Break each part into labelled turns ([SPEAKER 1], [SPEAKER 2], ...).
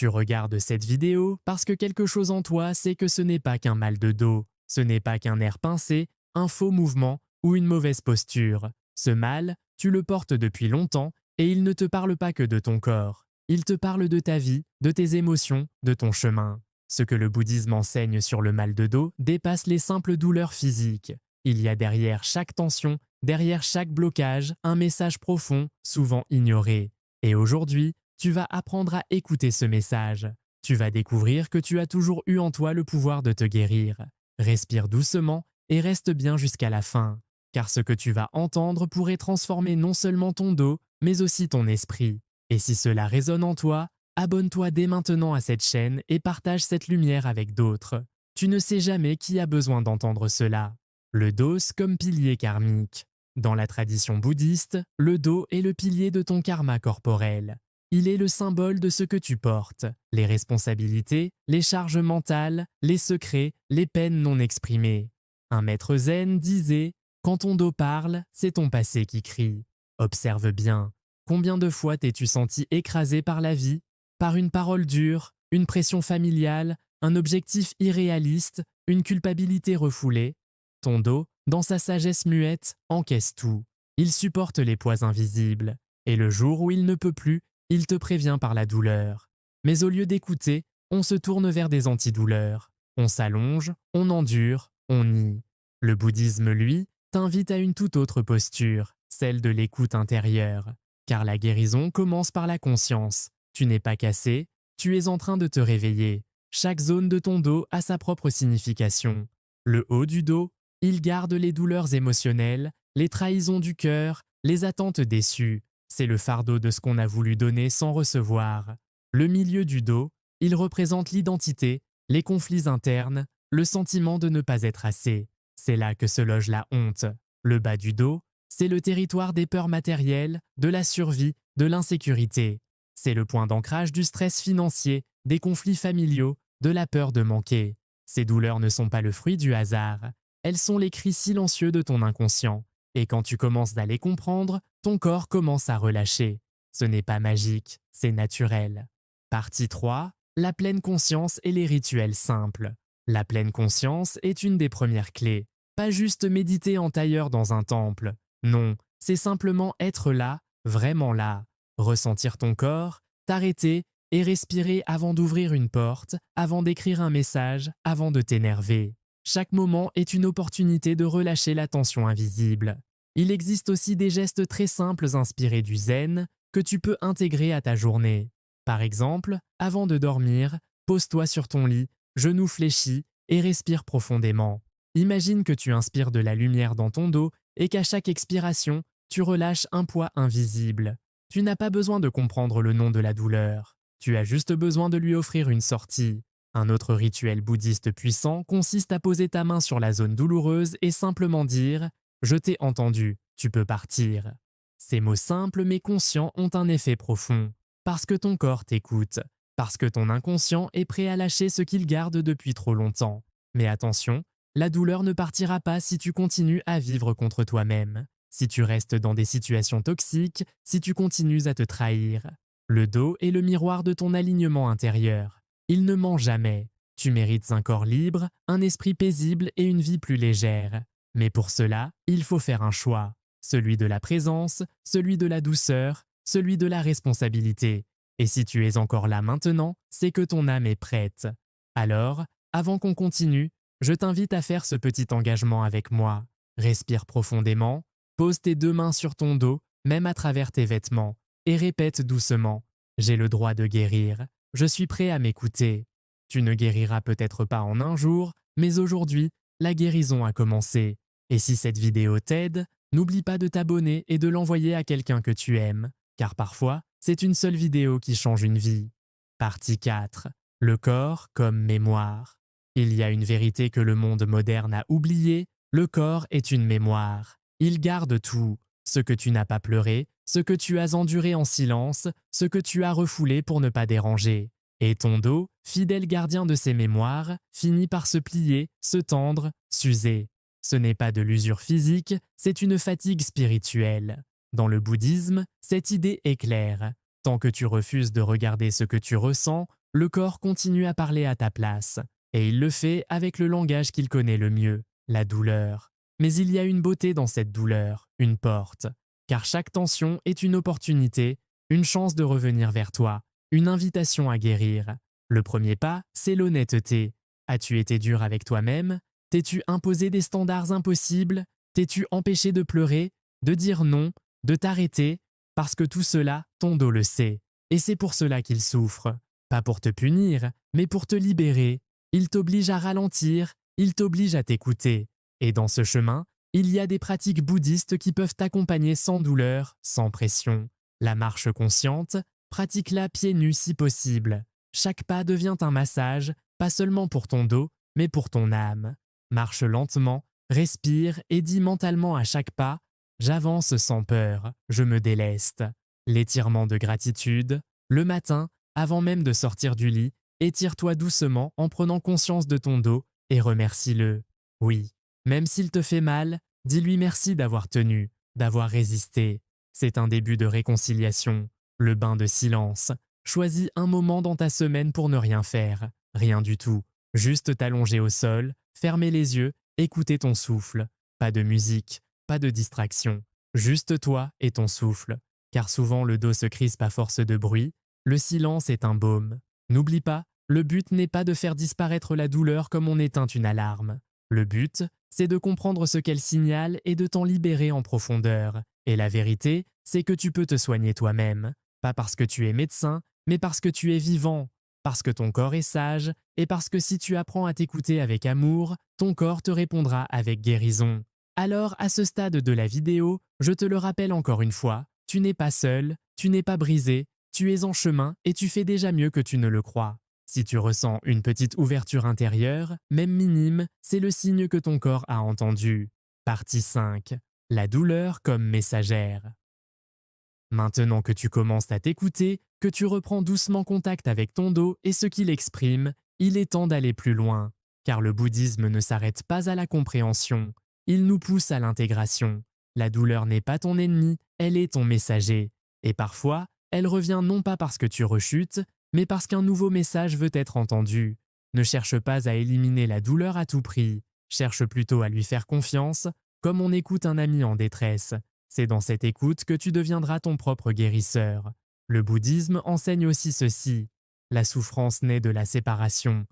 [SPEAKER 1] Tu regardes cette vidéo parce que quelque chose en toi sait que ce n'est pas qu'un mal de dos, ce n'est pas qu'un air pincé, un faux mouvement ou une mauvaise posture. Ce mal, tu le portes depuis longtemps et il ne te parle pas que de ton corps. Il te parle de ta vie, de tes émotions, de ton chemin. Ce que le bouddhisme enseigne sur le mal de dos dépasse les simples douleurs physiques. Il y a derrière chaque tension, derrière chaque blocage, un message profond, souvent ignoré. Et aujourd'hui, tu vas apprendre à écouter ce message. Tu vas découvrir que tu as toujours eu en toi le pouvoir de te guérir. Respire doucement et reste bien jusqu'à la fin, car ce que tu vas entendre pourrait transformer non seulement ton dos, mais aussi ton esprit. Et si cela résonne en toi, abonne-toi dès maintenant à cette chaîne et partage cette lumière avec d'autres. Tu ne sais jamais qui a besoin d'entendre cela. Le dos comme pilier karmique. Dans la tradition bouddhiste, le dos est le pilier de ton karma corporel. Il est le symbole de ce que tu portes, les responsabilités, les charges mentales, les secrets, les peines non exprimées. Un maître zen disait « Quand ton dos parle, c'est ton passé qui crie ». Observe bien. Combien de fois t'es-tu senti écrasé par la vie, par une parole dure, une pression familiale, un objectif irréaliste, une culpabilité refoulée? Ton dos, dans sa sagesse muette, encaisse tout. Il supporte les poids invisibles. Et le jour où il ne peut plus, il te prévient par la douleur. Mais au lieu d'écouter, on se tourne vers des antidouleurs. On s'allonge, on endure, on nie. Le bouddhisme, lui, t'invite à une toute autre posture, celle de l'écoute intérieure. Car la guérison commence par la conscience. Tu n'es pas cassé, tu es en train de te réveiller. Chaque zone de ton dos a sa propre signification. Le haut du dos, il garde les douleurs émotionnelles, les trahisons du cœur, les attentes déçues. C'est le fardeau de ce qu'on a voulu donner sans recevoir. Le milieu du dos, il représente l'identité, les conflits internes, le sentiment de ne pas être assez. C'est là que se loge la honte. Le bas du dos, c'est le territoire des peurs matérielles, de la survie, de l'insécurité. C'est le point d'ancrage du stress financier, des conflits familiaux, de la peur de manquer. Ces douleurs ne sont pas le fruit du hasard. Elles sont les cris silencieux de ton inconscient. Et quand tu commences à les comprendre, ton corps commence à relâcher. Ce n'est pas magique, c'est naturel. Partie 3. La pleine conscience et les rituels simples. La pleine conscience est une des premières clés. Pas juste méditer en tailleur dans un temple. Non, c'est simplement être là, vraiment là. Ressentir ton corps, t'arrêter et respirer avant d'ouvrir une porte, avant d'écrire un message, avant de t'énerver. Chaque moment est une opportunité de relâcher la tension invisible. Il existe aussi des gestes très simples inspirés du zen que tu peux intégrer à ta journée. Par exemple, avant de dormir, pose-toi sur ton lit, genoux fléchis et respire profondément. Imagine que tu inspires de la lumière dans ton dos et qu'à chaque expiration, tu relâches un poids invisible. Tu n'as pas besoin de comprendre le nom de la douleur. Tu as juste besoin de lui offrir une sortie. Un autre rituel bouddhiste puissant consiste à poser ta main sur la zone douloureuse et simplement dire « Je t'ai entendu, tu peux partir ». Ces mots simples mais conscients ont un effet profond. Parce que ton corps t'écoute. Parce que ton inconscient est prêt à lâcher ce qu'il garde depuis trop longtemps. Mais attention, la douleur ne partira pas si tu continues à vivre contre toi-même. Si tu restes dans des situations toxiques, si tu continues à te trahir. Le dos est le miroir de ton alignement intérieur. Il ne ment jamais. Tu mérites un corps libre, un esprit paisible et une vie plus légère. Mais pour cela, il faut faire un choix. Celui de la présence, celui de la douceur, celui de la responsabilité. Et si tu es encore là maintenant, c'est que ton âme est prête. Alors, avant qu'on continue, je t'invite à faire ce petit engagement avec moi. Respire profondément, pose tes deux mains sur ton dos, même à travers tes vêtements, et répète doucement « J'ai le droit de guérir. Je suis prêt à m'écouter. » Tu ne guériras peut-être pas en un jour, mais aujourd'hui, la guérison a commencé. Et si cette vidéo t'aide, n'oublie pas de t'abonner et de l'envoyer à quelqu'un que tu aimes, car parfois, c'est une seule vidéo qui change une vie. Partie 4. Le corps comme mémoire. Il y a une vérité que le monde moderne a oubliée, le corps est une mémoire. Il garde tout, ce que tu n'as pas pleuré, ce que tu as enduré en silence, ce que tu as refoulé pour ne pas déranger. Et ton dos, fidèle gardien de ces mémoires, finit par se plier, se tendre, s'user. Ce n'est pas de l'usure physique, c'est une fatigue spirituelle. Dans le bouddhisme, cette idée est claire. Tant que tu refuses de regarder ce que tu ressens, le corps continue à parler à ta place. Et il le fait avec le langage qu'il connaît le mieux, la douleur. Mais il y a une beauté dans cette douleur, une porte. Car chaque tension est une opportunité, une chance de revenir vers toi, une invitation à guérir. Le premier pas, c'est l'honnêteté. As-tu été dur avec toi-même? T'es-tu imposé des standards impossibles? T'es-tu empêché de pleurer, de dire non, de t'arrêter? Parce que tout cela, ton dos le sait. Et c'est pour cela qu'il souffre. Pas pour te punir, mais pour te libérer. Il t'oblige à ralentir, il t'oblige à t'écouter. Et dans ce chemin, il y a des pratiques bouddhistes qui peuvent t'accompagner sans douleur, sans pression. La marche consciente, pratique-la pieds nus si possible. Chaque pas devient un massage, pas seulement pour ton dos, mais pour ton âme. Marche lentement, respire et dis mentalement à chaque pas « J'avance sans peur, je me déleste ». L'étirement de gratitude, le matin, avant même de sortir du lit, étire-toi doucement en prenant conscience de ton dos et remercie-le. Oui, même s'il te fait mal, dis-lui merci d'avoir tenu, d'avoir résisté. C'est un début de réconciliation, le bain de silence. Choisis un moment dans ta semaine pour ne rien faire, rien du tout. Juste t'allonger au sol, fermer les yeux, écouter ton souffle. Pas de musique, pas de distraction. Juste toi et ton souffle. Car souvent le dos se crispe à force de bruit. Le silence est un baume. N'oublie pas, le but n'est pas de faire disparaître la douleur comme on éteint une alarme. Le but, c'est de comprendre ce qu'elle signale et de t'en libérer en profondeur. Et la vérité, c'est que tu peux te soigner toi-même. Pas parce que tu es médecin, mais parce que tu es vivant. Parce que ton corps est sage, et parce que si tu apprends à t'écouter avec amour, ton corps te répondra avec guérison. Alors, à ce stade de la vidéo, je te le rappelle encore une fois, tu n'es pas seul, tu n'es pas brisé, tu es en chemin et tu fais déjà mieux que tu ne le crois. Si tu ressens une petite ouverture intérieure, même minime, c'est le signe que ton corps a entendu. Partie 5. La douleur comme messagère. Maintenant que tu commences à t'écouter, que tu reprends doucement contact avec ton dos et ce qu'il exprime, il est temps d'aller plus loin. Car le bouddhisme ne s'arrête pas à la compréhension, il nous pousse à l'intégration. La douleur n'est pas ton ennemi, elle est ton messager. Et parfois, elle revient non pas parce que tu rechutes, mais parce qu'un nouveau message veut être entendu. Ne cherche pas à éliminer la douleur à tout prix, cherche plutôt à lui faire confiance, comme on écoute un ami en détresse. C'est dans cette écoute que tu deviendras ton propre guérisseur. Le bouddhisme enseigne aussi ceci. La souffrance naît de la séparation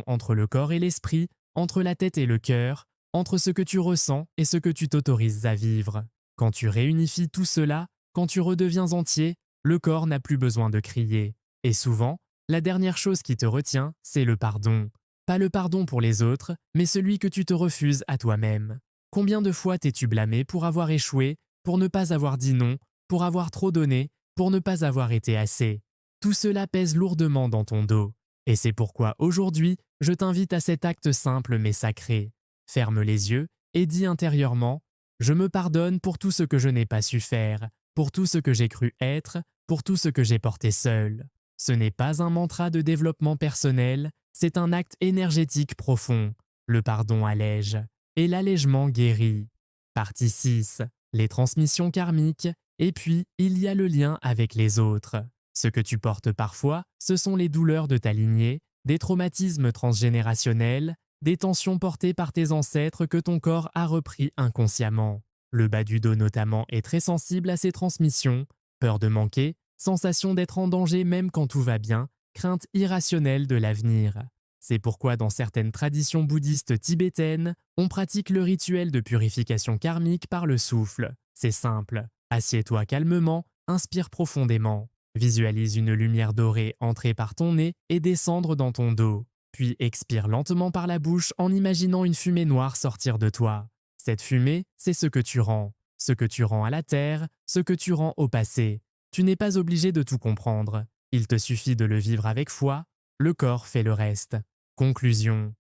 [SPEAKER 1] entre le corps et l'esprit, entre la tête et le cœur, entre ce que tu ressens et ce que tu t'autorises à vivre. Quand tu réunifies tout cela, quand tu redeviens entier, le corps n'a plus besoin de crier. Et souvent, la dernière chose qui te retient, c'est le pardon. Pas le pardon pour les autres, mais celui que tu te refuses à toi-même. Combien de fois t'es-tu blâmé pour avoir échoué, pour ne pas avoir dit non, pour avoir trop donné, pour ne pas avoir été assez? Tout cela pèse lourdement dans ton dos. Et c'est pourquoi aujourd'hui, je t'invite à cet acte simple mais sacré. Ferme les yeux et dis intérieurement « Je me pardonne pour tout ce que je n'ai pas su faire, pour tout ce que j'ai cru être, pour tout ce que j'ai porté seul. » Ce n'est pas un mantra de développement personnel, c'est un acte énergétique profond. Le pardon allège. Et l'allègement guérit. Partie 6. Les transmissions karmiques. Et puis, il y a le lien avec les autres. Ce que tu portes parfois, ce sont les douleurs de ta lignée, des traumatismes transgénérationnels, des tensions portées par tes ancêtres que ton corps a repris inconsciemment. Le bas du dos notamment est très sensible à ces transmissions. Peur de manquer, sensation d'être en danger même quand tout va bien, crainte irrationnelle de l'avenir. C'est pourquoi dans certaines traditions bouddhistes tibétaines, on pratique le rituel de purification karmique par le souffle. C'est simple. Assieds-toi calmement, inspire profondément. Visualise une lumière dorée entrer par ton nez et descendre dans ton dos. Puis expire lentement par la bouche en imaginant une fumée noire sortir de toi. Cette fumée, c'est ce que tu rends. Ce que tu rends à la terre, ce que tu rends au passé. Tu n'es pas obligé de tout comprendre. Il te suffit de le vivre avec foi. Le corps fait le reste. Conclusion.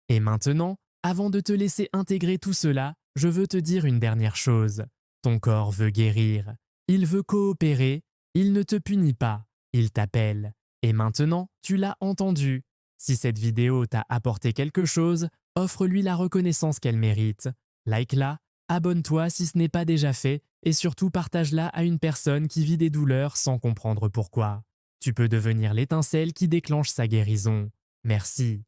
[SPEAKER 1] Et maintenant, avant de te laisser intégrer tout cela, je veux te dire une dernière chose. Ton corps veut guérir. Il veut coopérer. Il ne te punit pas. Il t'appelle. Et maintenant, tu l'as entendu. Si cette vidéo t'a apporté quelque chose, offre-lui la reconnaissance qu'elle mérite. Like-la, abonne-toi si ce n'est pas déjà fait et surtout partage-la à une personne qui vit des douleurs sans comprendre pourquoi. Tu peux devenir l'étincelle qui déclenche sa guérison. Merci.